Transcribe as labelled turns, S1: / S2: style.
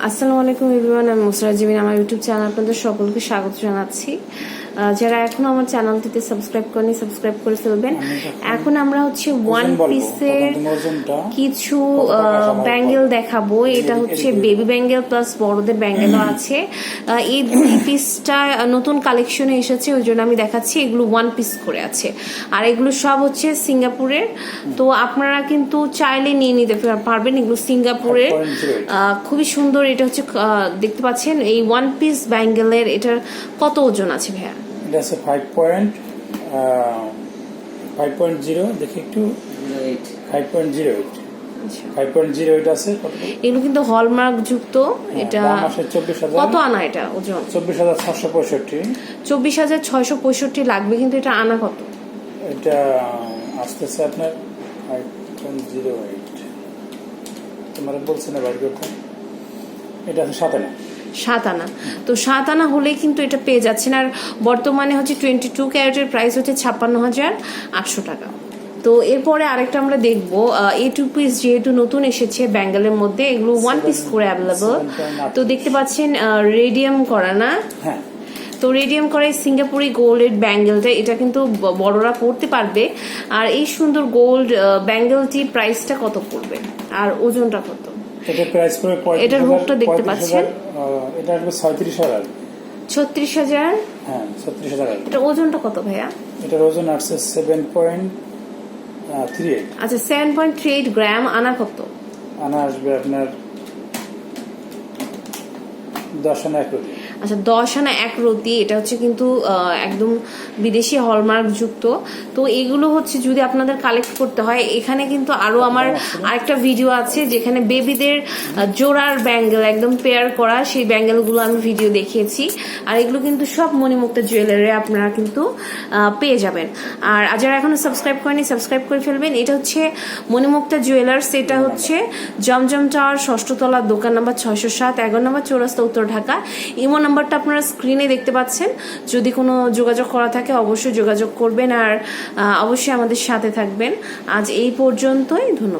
S1: আসসালামু আলাইকুম এভরিওয়ান, আমি মুসরাত জিবিন। আমার ইউটিউব চ্যানেল আপনাদের সকলকে স্বাগত জানাচ্ছি। যারা এখনো আমার চ্যানেলটিতে সাবস্ক্রাইব করেনি সাবস্ক্রাইব করে ফেলবেন। এখন আমরা হচ্ছে ওয়ান পিসের কিছু ব্যাঙ্গেল দেখাবো। এটা হচ্ছে বেবি ব্যাঙ্গেল প্লাস বড়দের ব্যাঙ্গেলও আছে। এই দুই পিসটা নতুন কালেকশনে এসেছে, ওই জন্য আমি দেখাচ্ছি। এগুলো ওয়ান পিস করে আছে, আর এগুলো সব হচ্ছে সিঙ্গাপুরের। তো আপনারা কিন্তু চাইলে নিয়ে নিতে পারবেন। এগুলো সিঙ্গাপুরের, খুবই সুন্দর। এটা হচ্ছে দেখতে পাচ্ছেন এই ওয়ান পিস ব্যাঙ্গেলের। এটার কত ওজন আছে ভাইয়া?
S2: এটা আছে 5.0 দেখি একটু 5.08 5.08 আছে।
S1: এগুলো কিন্তু হলমার্ক যুক্ত। এটা কত আনা? এটা ওজন
S2: 24,665।
S1: 24,665 লাগবে, কিন্তু এটা আনা কত?
S2: এটা আসতেছে আপনার 5.08। তোমার বলছে না বাইর করতে। এটা আছে 7 আনা।
S1: 7 আনা। তো 7 আনা হলে কিন্তু এটা পেয়ে যাচ্ছেন। আর বর্তমানে হচ্ছে 22 ক্যারেটের প্রাইস হচ্ছে 56,800 টাকা। তো এরপরে আরেকটা আমরা দেখবো। এই টু পিস যেহেতু নতুন এসেছে ব্যাঙ্গেলের মধ্যে, এগুলো ওয়ান পিস করে অ্যাভেলেবল। তো দেখতে পাচ্ছেন রেডিয়াম করা না?
S2: হ্যাঁ।
S1: তো রেডিয়াম করে সিঙ্গাপুরি গোল্ডের ব্যাঙ্গেলটা, এটা কিন্তু বড়রা পড়তে পারবে। আর এই সুন্দর গোল্ড ব্যাঙ্গেলটি প্রাইসটা কত পড়বে আর ওজনটা কত?
S2: এটা প্রাইস পড়বে 35,000।
S1: এটার হুকটা দেখতে পাচ্ছেন,
S2: এটা আসবে 36,000।
S1: 36,000?
S2: হ্যাঁ, 36,000।
S1: এটা ওজনটা কত ভাইয়া?
S2: এটার ওজন আসছে 7.38।
S1: আচ্ছা, 7.38 গ্রাম। আনা কত?
S2: আনা আসবে আপনার 10 আনা 1 রতি।
S1: আচ্ছা, 10 আনা 1 রতি। এটা হচ্ছে কিন্তু একদম বিদেশি হলমার্ক যুক্ত। তো এগুলো হচ্ছে যদি আপনাদের কালেক্ট করতে হয়, এখানে কিন্তু আরো আমার আরেকটা ভিডিও আছে যেখানে বেবিদের জোড়ার ব্যাঙ্গেল একদম পেয়ার করা, সেই ব্যাঙ্গেলগুলো আমি ভিডিও দেখিয়েছি। আর এগুলো কিন্তু সব মণিমুক্তা জুয়েলারি আপনারা কিন্তু পেয়ে যাবেন। আর যারা এখনো সাবস্ক্রাইব করেনি সাবস্ক্রাইব করে ফেলবেন। এটা হচ্ছে মণিমুক্তা জুয়েলার্স। এটা হচ্ছে জমজম টাওয়ার 6ষ্ঠ তলা, দোকান নাম্বার 607, 11 নম্বর চৌরাস্তা, উত্তর ঢাকা। ইমো নাম্বারটা আপনারা স্ক্রিনে দেখতে পাচ্ছেন। যদি কোনো যোগাযোগ করা থাকে অবশ্যই যোগাযোগ করবেন, আর অবশ্যই আমাদের সাথে থাকবেন। আজ এই পর্যন্তই। ধন্যবাদ।